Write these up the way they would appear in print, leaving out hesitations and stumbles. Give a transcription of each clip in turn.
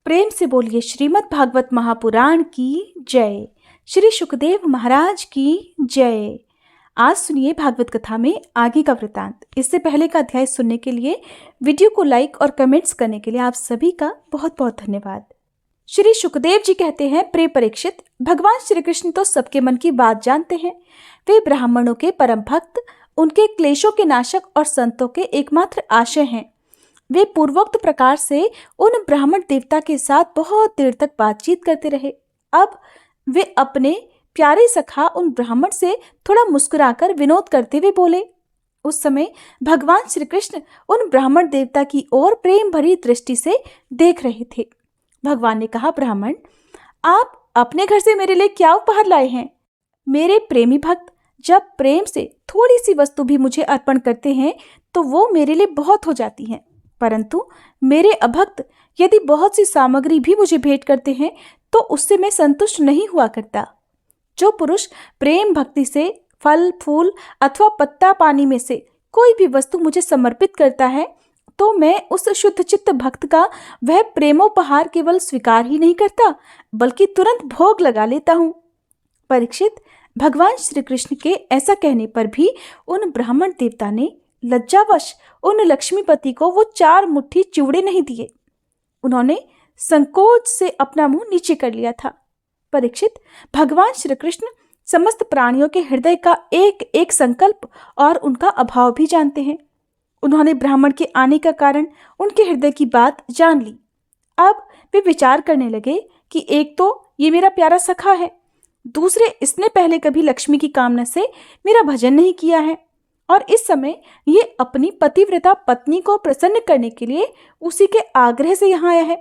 प्रेम से बोलिए श्रीमद् भागवत महापुराण की जय। श्री सुखदेव महाराज की जय। आज सुनिए भागवत कथा में आगे का वृतांत। इससे पहले का अध्याय सुनने के लिए वीडियो को लाइक और कमेंट्स करने के लिए आप सभी का बहुत बहुत धन्यवाद। श्री सुखदेव जी कहते हैं, प्रिय परीक्षित, भगवान श्री कृष्ण तो सबके मन की बात जानते हैं। वे ब्राह्मणों के परम भक्त, उनके क्लेशों के नाशक और संतों के एकमात्र आश्रय हैं। वे पूर्वोक्त प्रकार से उन ब्राह्मण देवता के साथ बहुत देर तक बातचीत करते रहे। अब वे अपने प्यारे सखा उन ब्राह्मण से थोड़ा मुस्कुराकर विनोद करते हुए बोले। उस समय भगवान श्री कृष्ण उन ब्राह्मण देवता की ओर प्रेम भरी दृष्टि से देख रहे थे। भगवान ने कहा, ब्राह्मण, आप अपने घर से मेरे लिए क्या उपहार लाए हैं? मेरे प्रेमी भक्त जब प्रेम से थोड़ी सी वस्तु भी मुझे अर्पण करते हैं तो वो मेरे लिए बहुत हो जाती हैं, परंतु मेरे अभक्त यदि बहुत सी सामग्री भी मुझे भेंट करते हैं तो उससे मैं संतुष्ट नहीं हुआ करता। जो पुरुष प्रेम भक्ति से फल फूल अथवा पत्ता पानी में से कोई भी वस्तु मुझे समर्पित करता है तो मैं उस शुद्ध चित्त भक्त का वह प्रेमोपहार केवल स्वीकार ही नहीं करता बल्कि तुरंत भोग लगा लेता हूँ। परीक्षित, भगवान श्री कृष्ण के ऐसा कहने पर भी उन ब्राह्मण देवता ने लज्जावश उन लक्ष्मीपति को वो 4 मुट्ठी चिवड़े नहीं दिए। उन्होंने संकोच से अपना मुंह नीचे कर लिया था। परीक्षित, भगवान श्री कृष्ण समस्त प्राणियों के हृदय का एक एक संकल्प और उनका अभाव भी जानते हैं। उन्होंने ब्राह्मण के आने का कारण, उनके हृदय की बात जान ली। अब वे विचार करने लगे कि एक तो ये मेरा प्यारा सखा है, दूसरे इसने पहले कभी लक्ष्मी की कामना से मेरा भजन नहीं किया है और इस समय ये अपनी पतिव्रता पत्नी को प्रसन्न करने के लिए उसी के आग्रह से यहाँ आया है।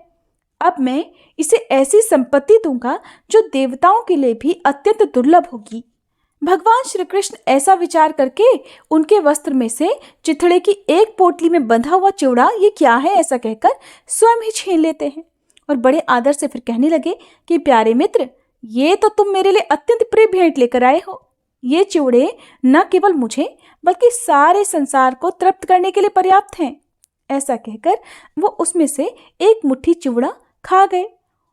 अब मैं इसे ऐसी संपत्ति दूंगा जो देवताओं के लिए भी अत्यंत दुर्लभ होगी। भगवान श्री कृष्ण ऐसा विचार करके उनके वस्त्र में से चिथड़े की एक पोटली में बंधा हुआ चिवड़ा ये क्या है ऐसा कहकर स्वयं ही छीन लेते हैं और बड़े आदर से फिर कहने लगे कि प्यारे मित्र, ये तो तुम मेरे लिए अत्यंत प्रिय भेंट लेकर आए हो। ये चिवड़े न केवल मुझे बल्कि सारे संसार को तृप्त करने के लिए पर्याप्त हैं। ऐसा कहकर वो उसमें से एक मुट्ठी चिवड़ा खा गए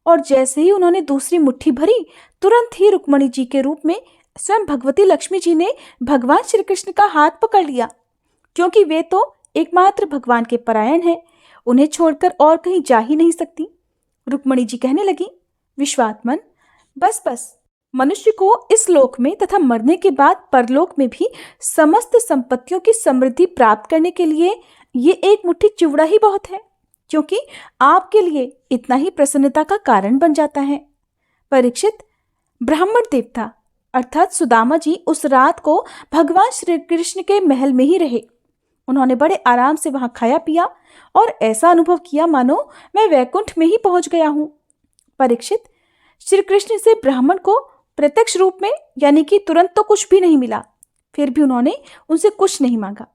और जैसे ही उन्होंने दूसरी मुट्ठी भरी, तुरंत ही रुक्मणी जी के रूप में स्वयं भगवती लक्ष्मी जी ने भगवान श्री कृष्ण का हाथ पकड़ लिया, क्योंकि वे तो एकमात्र भगवान के परायण हैं, उन्हें छोड़कर और कहीं जा ही नहीं सकती। रुक्मणी जी कहने लगी, विश्वात्मन, बस बस, मनुष्य को इस लोक में तथा मरने के बाद परलोक में भी समस्त संपत्तियों की समृद्धि प्राप्त करने के लिए ये एक मुट्ठी चिवड़ा ही बहुत है, क्योंकि आपके लिए इतना ही प्रसन्नता का कारण बन जाता है। परीक्षित, ब्राह्मण देवता अर्थात सुदामा जी उस रात को भगवान श्री कृष्ण के महल में ही रहे। उन्होंने बड़े आराम से वहां खाया पिया और ऐसा अनुभव किया मानो मैं वैकुंठ में ही पहुंच गया हूं। परीक्षित, श्री कृष्ण से ब्राह्मण को प्रत्यक्ष रूप में यानी कि तुरंत तो कुछ भी नहीं मिला, फिर भी उन्होंने उनसे कुछ नहीं मांगा।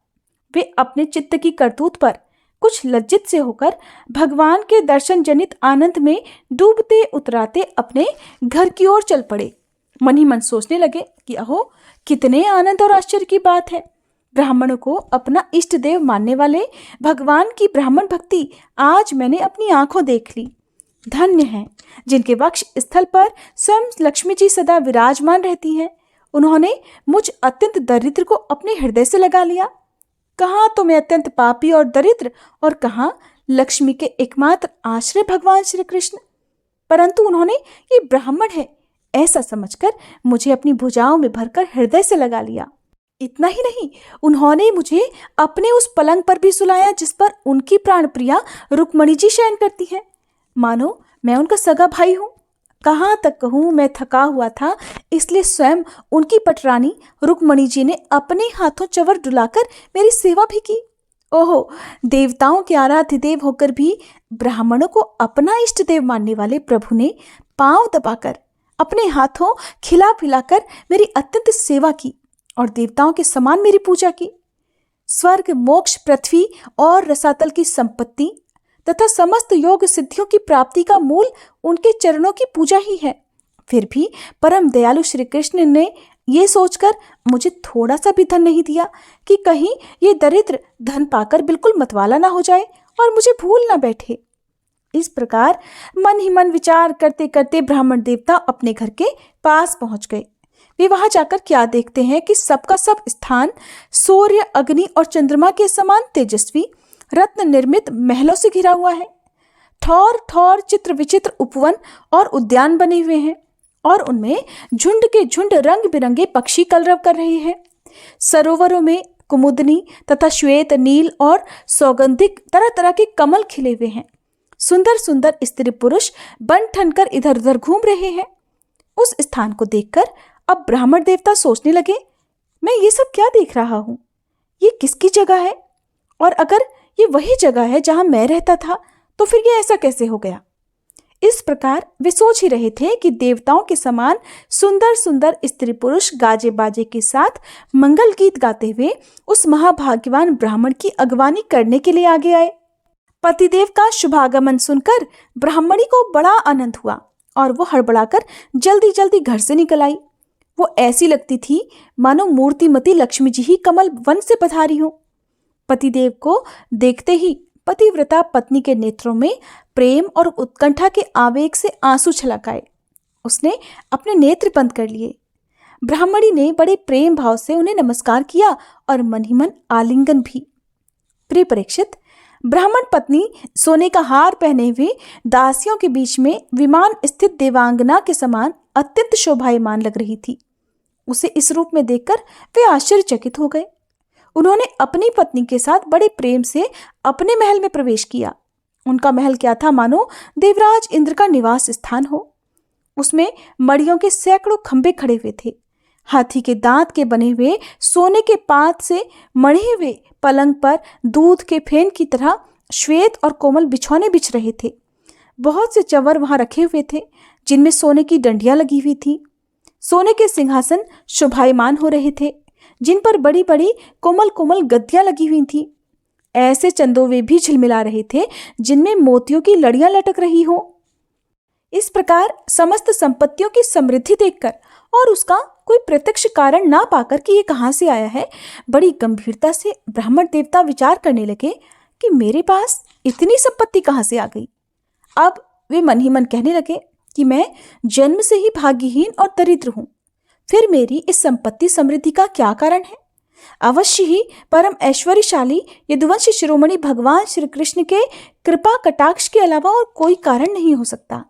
वे अपने चित्त की करतूत पर कुछ लज्जित से होकर भगवान के दर्शन जनित आनंद में डूबते उतराते अपने घर की ओर चल पड़े। मन ही मन सोचने लगे कि अहो, कितने आनंद और आश्चर्य की बात है। ब्राह्मणों को अपना इष्ट देव मानने वाले भगवान की ब्राह्मण भक्ति आज मैंने अपनी आंखों देख ली। धन्य हैं जिनके वक्ष स्थल पर स्वयं लक्ष्मी जी सदा विराजमान रहती हैं। उन्होंने मुझ अत्यंत दरिद्र को अपने हृदय से लगा लिया। कहाँ तो मैं अत्यंत पापी और दरिद्र और कहाँ लक्ष्मी के एकमात्र आश्रय भगवान श्री कृष्ण, परंतु उन्होंने ये ब्राह्मण है ऐसा समझकर मुझे अपनी भुजाओं में भरकर हृदय से लगा लिया। इतना ही नहीं, उन्होंने मुझे अपने उस पलंग पर भी सुलाया जिस पर उनकी प्राण प्रिया रुक्मणी जी शयन करती हैं, मानो मैं उनका सगा भाई हूँ। कहाँ तक कहूँ, मैं थका हुआ था, इसलिए स्वयं उनकी पटरानी रुक्मणी जी ने अपने हाथों चवर डुलाकर मेरी सेवा भी की। ओहो, देवताओं के आराध्य देव होकर भी ब्राह्मणों को अपना इष्ट देव मानने वाले प्रभु ने पांव दबाकर अपने हाथों खिला पिलाकर मेरी अत्यंत सेवा की और देवताओं के समान मेरी पूजा की। स्वर्ग, मोक्ष, पृथ्वी और रसातल की संपत्ति तथा समस्त योग सिद्धियों की प्राप्ति का मूल उनके चरणों की पूजा ही है। फिर भी परम दयालु श्री कृष्ण ने ये सोचकर मुझे थोड़ा सा भी धन नहीं दिया कि कहीं ये दरिद्र धन पाकर बिल्कुल मतवाला ना हो जाए और मुझे भूल ना बैठे। इस प्रकार मन ही मन विचार करते करते ब्राह्मण देवता अपने घर के पास पहुंच गए। वे वहां जाकर क्या देखते हैं कि सबका सब स्थान सूर्य, अग्नि और चंद्रमा के समान तेजस्वी रत्न निर्मित महलों से घिरा हुआ है। ठौर ठौर चित्र विचित्र उपवन और उद्यान बने हुए हैं और उनमें झुंड के झुंड रंग बिरंगे पक्षी कलरव कर रहे हैं। सरोवरों में कुमुदनी तथा श्वेत, नील और सौगंधिक तरह तरह के कमल खिले हुए हैं। सुंदर सुंदर स्त्री पुरुष बन ठनकर इधर उधर घूम रहे हैं। उस स्थान को देखकर अब ब्राह्मण देवता सोचने लगे, मैं ये सब क्या देख रहा हूं? ये किसकी जगह है? और अगर ये वही जगह है जहां मैं रहता था तो फिर ये ऐसा कैसे हो गया? इस प्रकार वे सोच ही रहे थे कि देवताओं के समान सुंदर सुंदर स्त्री पुरुष गाजे बाजे के साथ मंगल गीत गाते हुए उस महाभाग्यवान ब्राह्मण की अगवानी करने के लिए आगे आए। पतिदेव का शुभागमन सुनकर ब्राह्मणी को बड़ा आनंद हुआ और वो हड़बड़ाकर जल्दी जल्दी घर से निकल आई। वो ऐसी लगती थी मानो मूर्तिमती लक्ष्मी जी ही कमल वन से पधारी हो। पतिदेव को देखते ही पतिव्रता पत्नी के नेत्रों में प्रेम और उत्कंठा के आवेग से आंसू छलक आए। उसने अपने नेत्र बंद कर लिए। ब्राह्मणी ने बड़े प्रेम भाव से उन्हें नमस्कार किया और मन ही मन आलिंगन भी। प्रिय परीक्षित, ब्राह्मण पत्नी सोने का हार पहने हुए दासियों के बीच में विमान स्थित देवांगना के समान अत्यंत शोभायमान लग रही थी। उसे इस रूप में देखकर वे आश्चर्यचकित हो गए। उन्होंने अपनी पत्नी के साथ बड़े प्रेम से अपने महल में प्रवेश किया। उनका महल क्या था, मानो देवराज इंद्र का निवास स्थान हो। उसमें मड़ियों के सैकड़ों खंभे खड़े हुए थे। हाथी के दांत के बने हुए सोने के पात से मढ़े हुए पलंग पर दूध के फेन की तरह श्वेत और कोमल बिछौने बिछ रहे थे। बहुत से चंवर वहां रखे हुए थे जिनमें सोने की डंडियां लगी हुई थी। सोने के सिंहासन शोभायमान हो रहे थे जिन पर बड़ी बड़ी कोमल कोमल गद्दियां लगी हुई थी। ऐसे चंदोवे भी झिलमिला रहे थे जिनमें मोतियों की लड़ियां लटक रही हो। इस प्रकार समस्त संपत्तियों की समृद्धि देखकर और उसका कोई प्रत्यक्ष कारण ना पाकर कि ये कहाँ से आया है, बड़ी गंभीरता से ब्राह्मण देवता विचार करने लगे कि मेरे पास इतनी संपत्ति कहाँ से आ गई। अब वे मन ही मन कहने लगे कि मैं जन्म से ही भाग्यहीन और दरिद्र हूं, फिर मेरी इस संपत्ति समृद्धि का क्या कारण है? अवश्य ही परम ऐश्वर्यशाली यदुवंशी शिरोमणि भगवान श्री कृष्ण के कृपा कटाक्ष के अलावा और कोई कारण नहीं हो सकता।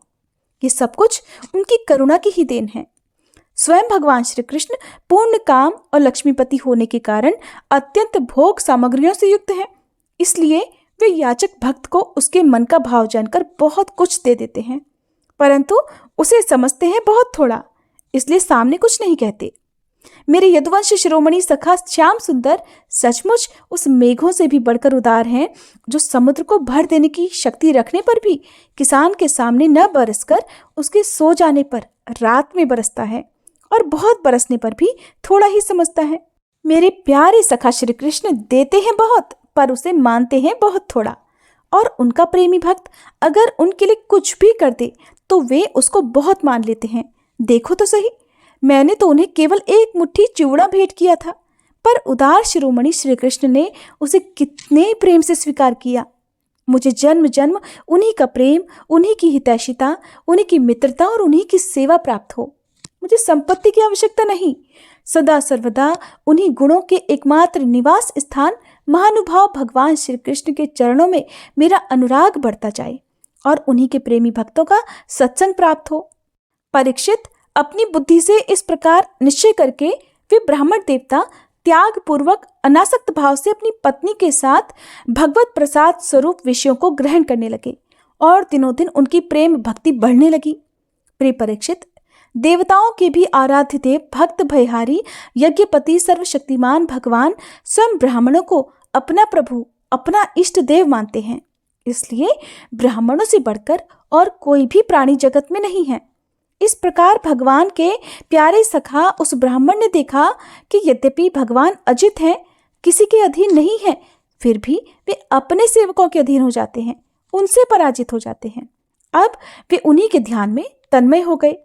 ये सब कुछ उनकी करुणा की ही देन है। स्वयं भगवान श्री कृष्ण पूर्ण काम और लक्ष्मीपति होने के कारण अत्यंत भोग सामग्रियों से युक्त हैं। इसलिए वे याचक भक्त को उसके मन का भाव जानकर बहुत कुछ दे देते हैं, परंतु उसे समझते हैं बहुत थोड़ा, इसलिए सामने कुछ नहीं कहते। मेरे यदुवंश शिरोमणि सखा श्याम सुंदर सचमुच उस मेघों से भी बढ़कर उदार हैं जो समुद्र को भर देने की शक्ति रखने पर भी किसान के सामने न बरसकर उसके सो जाने पर रात में बरसता है और बहुत बरसने पर भी थोड़ा ही समझता है। मेरे प्यारे सखा श्री कृष्ण देते हैं बहुत पर उसे मानते हैं बहुत थोड़ा, और उनका प्रेमी भक्त अगर उनके लिए कुछ भी कर दे तो वे उसको बहुत मान लेते हैं। देखो तो सही, मैंने तो उन्हें केवल एक मुट्ठी चिवड़ा भेंट किया था, पर उदार शिरोमणि श्री कृष्ण ने उसे कितने प्रेम से स्वीकार किया। मुझे जन्म जन्म उन्हीं का प्रेम, उन्हीं की हितैषिता, उन्हीं की मित्रता और उन्हीं की सेवा प्राप्त हो। मुझे संपत्ति की आवश्यकता नहीं, सदा सर्वदा उन्हीं गुणों के एकमात्र निवास स्थान महानुभाव भगवान श्री कृष्ण के चरणों में मेरा अनुराग बढ़ता जाए और उन्हीं के प्रेमी भक्तों का सत्संग प्राप्त हो। परीक्षित, अपनी बुद्धि से इस प्रकार निश्चय करके वे ब्राह्मण देवता त्याग पूर्वक अनासक्त भाव से अपनी पत्नी के साथ भगवत प्रसाद स्वरूप विषयों को ग्रहण करने लगे और दिनों दिन उनकी प्रेम भक्ति बढ़ने लगी। प्रिय परीक्षित, देवताओं के भी आराध्य देव भक्त भयहारी यज्ञपति सर्वशक्तिमान भगवान स्वयं ब्राह्मणों को अपना प्रभु, अपना इष्ट देव मानते हैं। इसलिए ब्राह्मणों से बढ़कर और कोई भी प्राणी जगत में नहीं है। इस प्रकार भगवान के प्यारे सखा उस ब्राह्मण ने देखा कि यद्यपि भगवान अजित हैं, किसी के अधीन नहीं है, फिर भी वे अपने सेवकों के अधीन हो जाते हैं, उनसे पराजित हो जाते हैं। अब वे उन्हीं के ध्यान में तन्मय हो गए।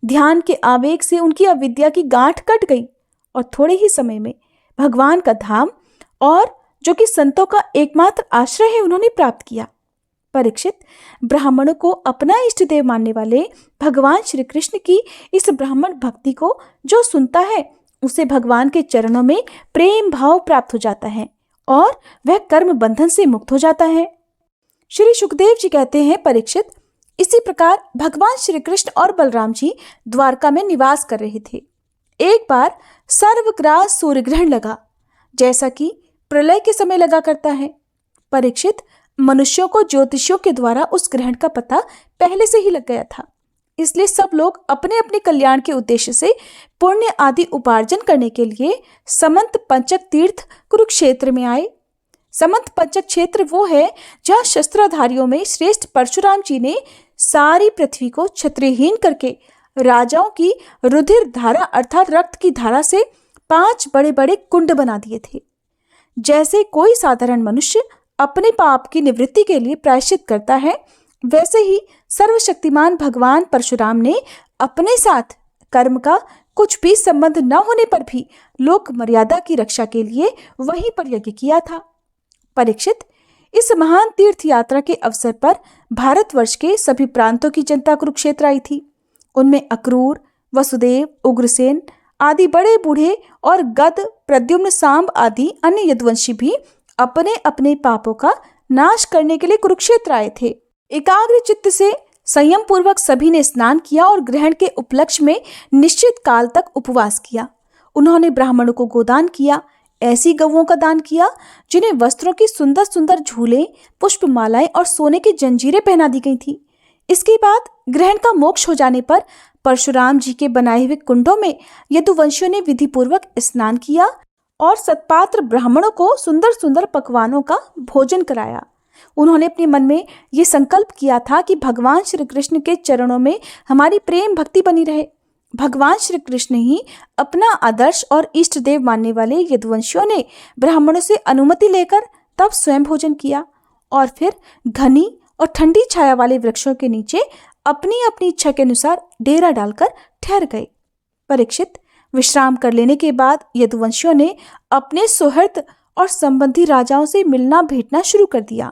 ध्यान के आवेग से उनकी अविद्या की गांठ कट गई और थोड़े ही समय में भगवान का धाम और जो कि संतों का एकमात्र आश्रय है, उन्होंने प्राप्त किया। परीक्षित, ब्राह्मणों को अपना इष्ट देव मानने वाले भगवान श्री कृष्ण की इस ब्राह्मण भक्ति को जो सुनता है उसे भगवान के चरणों में प्रेम भाव प्राप्त हो जाता है और वह कर्म बंधन से मुक्त हो जाता है। श्री सुखदेव जी कहते हैं, परीक्षित, इसी प्रकार भगवान श्री कृष्ण और बलराम जी द्वारका में निवास कर रहे थे। एक बार सर्वग्रास सूर्य ग्रहण लगा, जैसा कि प्रलय के समय लगा करता है। परीक्षित, मनुष्यों को ज्योतिषियों के द्वारा उस ग्रहण का पता पहले से ही लग गया था, इसलिए सब लोग अपने अपने कल्याण के उद्देश्य से पुण्य आदि उपार्जन करने के लिए समंत पंचक तीर्थ कुरुक्षेत्र में आए। समंत पंचक क्षेत्र वो है जहाँ शस्त्रधारियों में श्रेष्ठ परशुराम जी ने सारी पृथ्वी को क्षत्रियहीन करके राजाओं की रुधिर धारा अर्थात रक्त की धारा से 5 बड़े बड़े कुंड बना दिए थे। जैसे कोई साधारण मनुष्य अपने पाप की निवृत्ति के लिए प्रायश्चित करता है, वैसे ही सर्वशक्तिमान भगवान परशुराम ने अपने साथ कर्म का कुछ भी संबंध न होने पर भी लोक मर्यादा की रक्षा के लिए वहीं पर यज्ञ किया था। परीक्षित, इस महान तीर्थ यात्रा के अवसर पर भारतवर्ष के सभी प्रांतों की जनता कुरुक्षेत्र आई थी। उनमें अक्रूर, वसुदेव, उग्रसेन आदि बड़े बूढ़े और गद, प्रद्युम्न, सांब आदि अन्य यदुवंशी भी अपने अपने पापों का नाश करने के लिए कुरुक्षेत्र आए थे। एकाग्र चित्त से संयम पूर्वक सभी ने स्नान किया और ग्रहण के उपलक्ष्य में निश्चित काल तक उपवास किया। उन्होंने ब्राह्मणों को गोदान किया, ऐसी गौओं का दान किया जिन्हें वस्त्रों की सुंदर सुंदर झूले, पुष्पमालाएं और सोने की जंजीरें पहना दी गई थी। इसके बाद ग्रहण का मोक्ष हो जाने पर परशुराम जी के बनाए हुए कुंडों में यदुवंशियों ने विधि पूर्वक स्नान किया और सत्पात्र ब्राह्मणों को सुंदर सुंदर पकवानों का भोजन कराया। उन्होंने अपने मन में ये संकल्प किया था कि भगवान श्री कृष्ण के चरणों में हमारी प्रेम भक्ति बनी रहे। भगवान श्री कृष्ण ही अपना आदर्श और इष्ट देव मानने वाले यदुवंशियों ने ब्राह्मणों से अनुमति लेकर तब स्वयं भोजन किया और फिर घनी और ठंडी छाया वाले वृक्षों के नीचे अपनी अपनी इच्छा के अनुसार डेरा डालकर ठहर गए। परीक्षित, विश्राम कर लेने के बाद यदुवंशियों ने अपने सुहृद और संबंधी राजाओं से मिलना भेंटना शुरू कर दिया।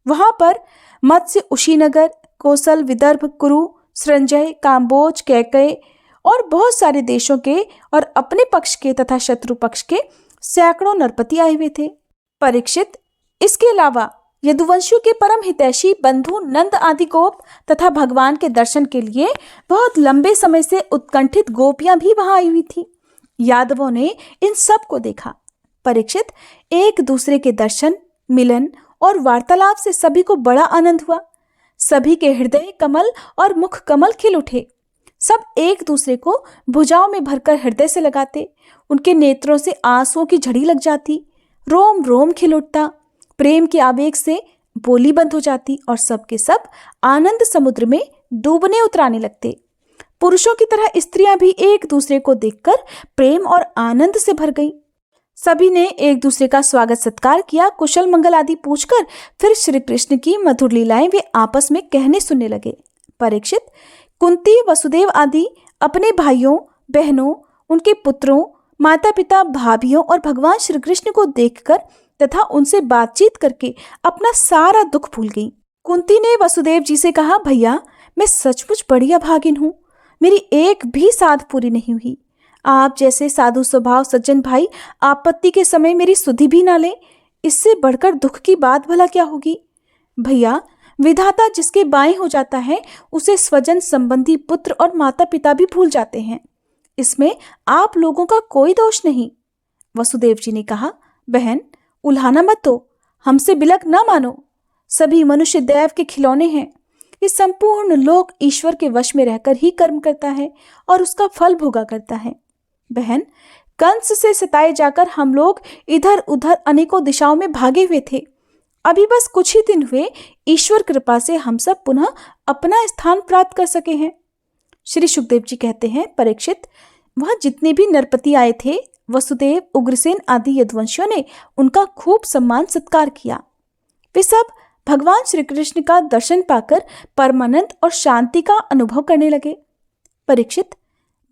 वहां पर मत्स्य, उशीनगर, कोसल, विदर्भ, कुरु, संजय, काम्बोज, कैकय और बहुत सारे देशों के और अपने पक्ष के तथा शत्रु पक्ष के सैकड़ों नरपति आए हुए थे। परीक्षित, इसके अलावा यदुवंशियों के परम हितैषी बंधु नंद आदि गोप तथा भगवान के दर्शन के लिए बहुत लंबे समय से उत्कंठित गोपियां भी वहां आई हुई थी। यादवों ने इन सब को देखा। परीक्षित, एक दूसरे के दर्शन, मिलन और वार्तालाप से सभी को बड़ा आनंद हुआ। सभी के हृदय कमल और मुख कमल खिल उठे। सब एक दूसरे को भुजाओं में भरकर हृदय से लगाते। उनके नेत्रों से आंसुओं की झड़ी लग जाती, रोम रोम खिल उठता, प्रेम के आवेग से बोली बंद हो जाती और सब के सब आनंद समुद्र में डूबने उतराने लगते। पुरुषों की तरह स्त्रियां भी एक दूसरे को देखकर प्रेम और आनंद से भर गईं। सभी ने एक दूसरे का स्वागत सत्कार किया, कुशल मंगल आदि पूछकर फिर श्री कृष्ण की मधुर लीलाएं वे आपस में कहने सुनने लगे। परीक्षित, कुंती, वसुदेव आदि अपने भाइयों, बहनों, उनके पुत्रों, माता पिता, भाभियों और भगवान श्री कृष्ण को देखकर तथा उनसे बातचीत करके अपना सारा दुख भूल गई। कुंती ने वसुदेव जी से कहा, भैया, मैं सचमुच बड़ी अभागिन हूँ। मेरी एक भी साध पूरी नहीं हुई। आप जैसे साधु स्वभाव सज्जन भाई आपत्ति के समय मेरी सुधि भी ना ले, इससे बढ़कर दुख की बात भला क्या होगी। भैया, विधाता जिसके बाएं हो जाता है उसे स्वजन संबंधी पुत्र और माता पिता भी भूल जाते हैं। इसमें आप लोगों का कोई दोष नहीं। वसुदेव जी ने कहा, बहन, उल्हाना मत दो, हमसे बिलक न मानो। सभी मनुष्य दैव के खिलौने हैं। ये संपूर्ण लोक ईश्वर के वश में रहकर ही कर्म करता है और उसका फल भोगा करता है। बहन, कंस से सताए जाकर हम लोग इधर उधर अनेकों दिशाओं में भागे हुए थे। अभी बस कुछ ही दिन हुए, ईश्वर कृपा से हम सब पुनः अपना स्थान प्राप्त कर सके हैं। श्री सुखदेव जी कहते हैं, परीक्षित, वहां जितने भी नरपति आए थे, वसुदेव, उग्रसेन आदि यदुवंशियों ने उनका खूब सम्मान सत्कार किया। वे सब भगवान श्री कृष्ण का दर्शन पाकर परमानंद और शांति का अनुभव करने लगे। परीक्षित,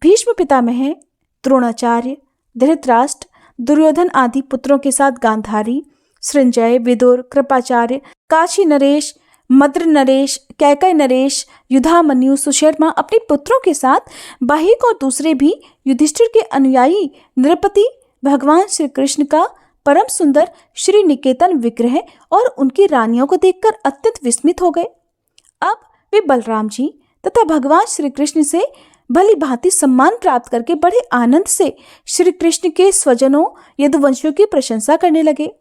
भीष्म पितामह, द्रोणाचार्य, धृतराष्ट्र, दुर्योधन आदि पुत्रों के साथ गांधारी, संजय, विदुर, कृपाचार्य, काशी नरेश, मद्र नरेश, कैकय नरेश, युधामन्यु, सुशर्मा अपने पुत्रों के साथ बाहिक और दूसरे भी युधिष्ठिर के अनुयायी नृपति भगवान श्री कृष्ण का परम सुंदर श्री निकेतन विग्रह और उनकी रानियों को देखकर अत्यंत विस्मित हो गए। अब वे बलराम जी तथा भगवान श्री कृष्ण से भली भांति सम्मान प्राप्त करके बड़े आनंद से श्री कृष्ण के स्वजनों यदुवंशियों की प्रशंसा करने लगे।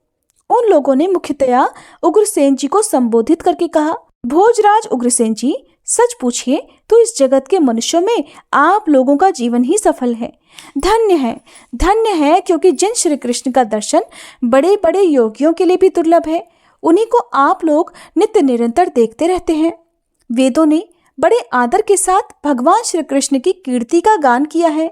उन लोगों ने मुख्यतया उग्रसेन जी को संबोधित करके कहा, भोजराज उग्रसेन जी, सच पूछिए तो इस जगत के मनुष्यों में आप लोगों का जीवन ही सफल है। धन्य है, क्योंकि जिन श्री कृष्ण का दर्शन बड़े बड़े योगियों के लिए भी दुर्लभ है, उन्हीं को आप लोग नित्य निरंतर देखते रहते हैं। वेदों ने बड़े आदर के साथ भगवान श्री कृष्ण की कीर्ति का गान किया है।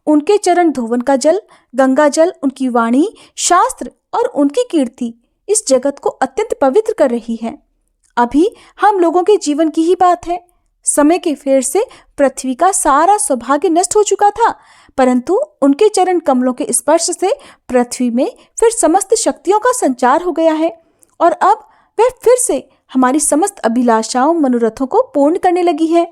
उनके चरण धोवन का जल, गंगा जल, उनकी वाणी, शास्त्र और उनकी कीर्ति इस जगत को अत्यंत पवित्र कर रही है। अभी हम लोगों के जीवन की ही बात है। समय के फेर से पृथ्वी का सारा सौभाग्य नष्ट हो चुका था, परंतु उनके चरण कमलों के स्पर्श से पृथ्वी में फिर समस्त शक्तियों का संचार हो गया है और अब वह फिर से हमारी समस्त अभिलाषाओं मनोरथों को पूर्ण करने लगी है।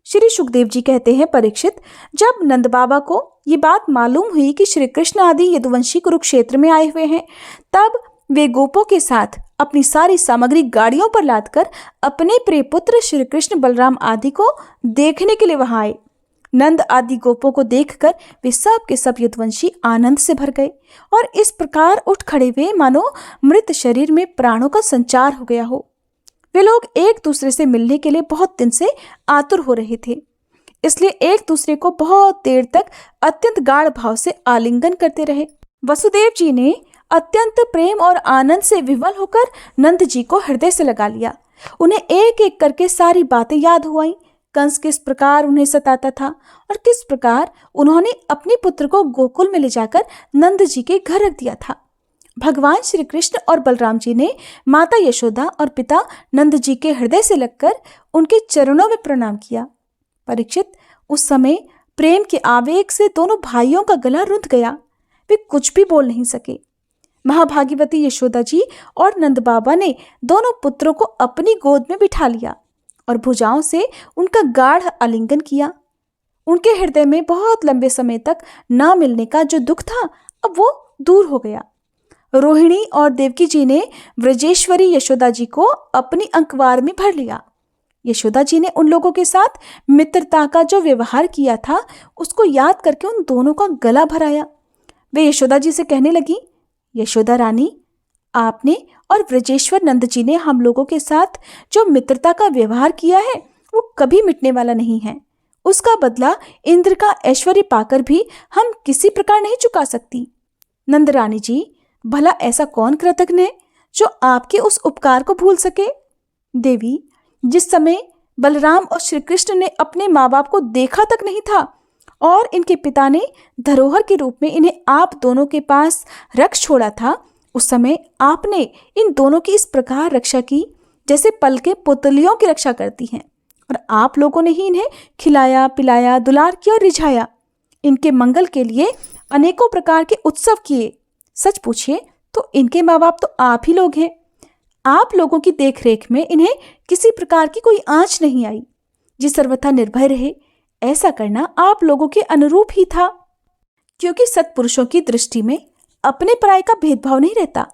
श्री सुखदेव जी कहते हैं, परीक्षित, जब नंद बाबा को ये बात मालूम हुई कि श्री कृष्ण आदि यदुवंशी कुरुक्षेत्र में आए हुए हैं, तब वे गोपों के साथ अपनी सारी सामग्री गाड़ियों पर लादकर अपने प्रिय पुत्र श्री कृष्ण बलराम आदि को देखने के लिए वहां आए। नंद आदि गोपों को देखकर वे सब के सब यदुवंशी आनंद से भर गए और इस प्रकार उठ खड़े हुए मानो मृत शरीर में प्राणों का संचार हो गया हो। वे लोग एक दूसरे से मिलने के लिए बहुत दिन से आतुर हो रहे थे, इसलिए एक दूसरे को बहुत देर तक अत्यंत गाढ़ भाव से आलिंगन करते रहे। वसुदेव जी ने अत्यंत प्रेम और आनंद से विवल होकर नंद जी को हृदय से लगा लिया। उन्हें एक एक करके सारी बातें याद हो आईं। कंस किस प्रकार उन्हें सताता था और किस प्रकार उन्होंने अपने पुत्र को गोकुल में ले जाकर नंद जी के घर रख दिया था। भगवान श्री कृष्ण और बलराम जी ने माता यशोदा और पिता नंद जी के हृदय से लगकर उनके चरणों में प्रणाम किया। परीक्षित, उस समय प्रेम के आवेग से दोनों भाइयों का गला रुंध गया। वे कुछ भी बोल नहीं सके। महाभागीवती यशोदा जी और नंद बाबा ने दोनों पुत्रों को अपनी गोद में बिठा लिया और भुजाओं से उनका गाढ़ आलिंगन किया। उनके हृदय में बहुत लंबे समय तक ना मिलने का जो दुख था, अब वो दूर हो गया। रोहिणी और देवकी जी ने व्रजेश्वरी यशोदा जी को अपनी अंकवार में भर लिया। यशोदा जी ने उन लोगों के साथ मित्रता का जो व्यवहार किया था, उसको याद करके उन दोनों का गला भराया। वे यशोदा जी से कहने लगी, यशोदा रानी, आपने और व्रजेश्वर नंद जी ने हम लोगों के साथ जो मित्रता का व्यवहार किया है, वो कभी मिटने वाला नहीं है। उसका बदला इंद्र का ऐश्वर्य पाकर भी हम किसी प्रकार नहीं चुका सकती। नंद रानी जी, भला ऐसा कौन कृतज्ञ है जो आपके उस उपकार को भूल सके? देवी, जिस समय बलराम और श्री कृष्ण ने अपने माँ बाप को देखा तक नहीं था और इनके पिता ने धरोहर के रूप में इन्हें आप दोनों के पास रख छोड़ा था, उस समय आपने इन दोनों की इस प्रकार रक्षा की जैसे पलकें पुतलियों की रक्षा करती हैं, और आप लोगों ने ही इन्हें खिलाया, पिलाया, दुलार किया और रिझाया। इनके मंगल के लिए अनेकों प्रकार के उत्सव किए। सच पूछिए तो इनके माँ बाप तो आप ही लोग हैं। आप लोगों की देखरेख में इन्हें किसी प्रकार की कोई आंच नहीं आई। जिस सर्वथा निर्भय रहे, ऐसा करना आप लोगों के अनुरूप ही था, क्योंकि सत्पुरुषों की दृष्टि में अपने पराये का भेदभाव नहीं रहता।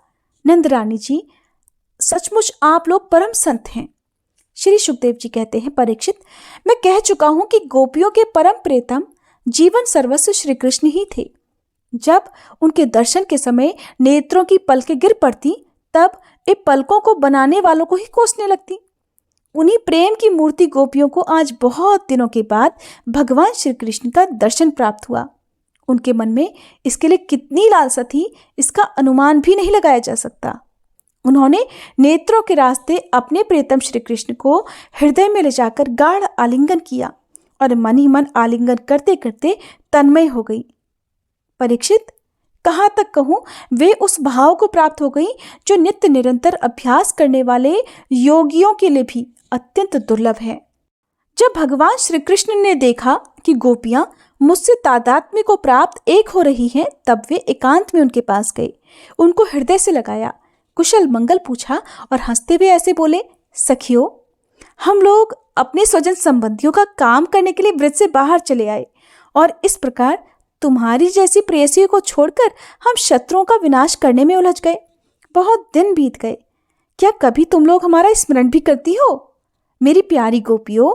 नंद रानी जी, सचमुच आप लोग परम संत हैं। श्री सुखदेव जी कहते हैं, परीक्षित, मैं कह चुका हूं कि गोपियों के परम प्रियतम जीवन सर्वस्व श्री कृष्ण ही थे। जब उनके दर्शन के समय नेत्रों की पलकें गिर पड़ती, तब वे पलकों को बनाने वालों को ही कोसने लगती। उन्हीं प्रेम की मूर्ति गोपियों को आज बहुत दिनों के बाद भगवान श्री कृष्ण का दर्शन प्राप्त हुआ। उनके मन में इसके लिए कितनी लालसा थी, इसका अनुमान भी नहीं लगाया जा सकता। उन्होंने नेत्रों के रास्ते अपने प्रियतम श्री कृष्ण को हृदय में ले जाकर गाढ़ आलिंगन किया और मन ही मन आलिंगन करते करते तन्मय हो गई। परीक्षित, कहाँ तक कहूँ, वे उस भाव को प्राप्त हो गई जो नित्य निरंतर अभ्यास करने वाले योगियों के लिए भी अत्यंत दुर्लभ है। जब भगवान श्री कृष्ण ने देखा कि गोपियां मुझसे तादात्म्य को प्राप्त एक हो रही हैं, तब वे एकांत में उनके पास गए, उनको हृदय से लगाया, कुशल मंगल पूछा और हंसते हुए ऐसे बोले, सखियों, हम लोग अपने स्वजन संबंधियों का काम करने के लिए व्रत से बाहर चले आए और इस प्रकार तुम्हारी जैसी प्रेयसियों को छोड़कर हम शत्रुओं का विनाश करने में उलझ गए। बहुत दिन बीत गए, क्या कभी तुम लोग हमारा स्मरण भी करती हो? मेरी प्यारी गोपियों,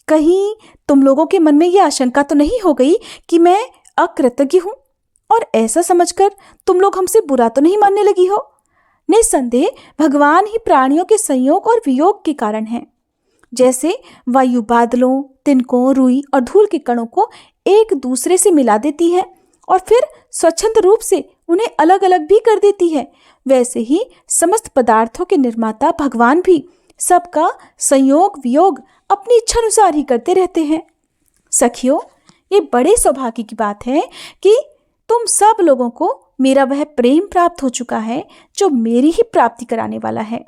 कहीं तुम लोगों के मन में यह आशंका तो नहीं हो गई कि मैं अकृतज्ञ हूं और ऐसा समझकर तुम लोग हमसे बुरा तो नहीं मानने लगी हो? निस्संदेह भगवान ही प्राणियों के संयोग और वियोग के कारण है। जैसे वायु बादलों, तिनकों, रुई और धूल के कणों को एक दूसरे से मिला देती है और फिर स्वच्छंद रूप से उन्हें अलग अलग भी कर देती है, वैसे ही समस्त पदार्थों के निर्माता भगवान भी सबका संयोग वियोग अपनी इच्छा अनुसार ही करते रहते हैं। सखियों, ये बड़े सौभाग्य की बात है कि तुम सब लोगों को मेरा वह प्रेम प्राप्त हो चुका है जो मेरी ही प्राप्ति कराने वाला है,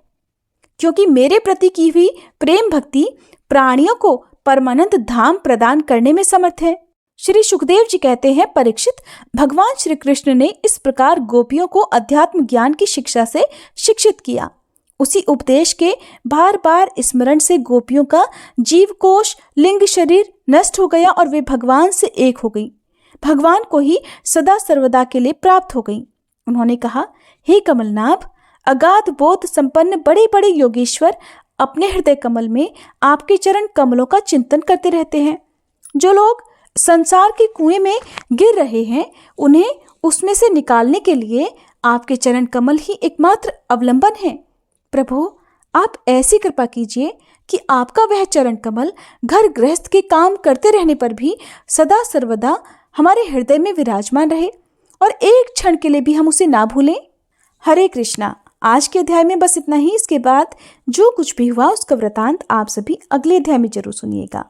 क्योंकि मेरे प्रति की हुई प्रेम भक्ति प्राणियों को परमानंद धाम प्रदान करने में समर्थ है। श्री सुखदेव जी कहते हैं, परीक्षित, भगवान श्री कृष्ण ने इस प्रकार गोपियों को अध्यात्म ज्ञान की शिक्षा से शिक्षित किया। उसी उपदेश के बार बार स्मरण से गोपियों का जीवकोश, लिंग शरीर नष्ट हो गया और वे भगवान से एक हो गई, भगवान को ही सदा सर्वदा के लिए प्राप्त हो गई। उन्होंने कहा, हे कमलनाभ, अगाध बोध संपन्न बड़े बड़े योगेश्वर अपने हृदय कमल में आपके चरण कमलों का चिंतन करते रहते हैं। जो लोग संसार के कुएं में गिर रहे हैं, उन्हें उसमें से निकालने के लिए आपके चरण कमल ही एकमात्र अवलंबन है। प्रभु, आप ऐसी कृपा कीजिए कि आपका वह चरण कमल घर गृहस्थ के काम करते रहने पर भी सदा सर्वदा हमारे हृदय में विराजमान रहे और एक क्षण के लिए भी हम उसे ना भूलें। हरे कृष्णा। आज के अध्याय में बस इतना ही। इसके बाद जो कुछ भी हुआ उसका वृतांत आप सभी अगले अध्याय में जरूर सुनिएगा।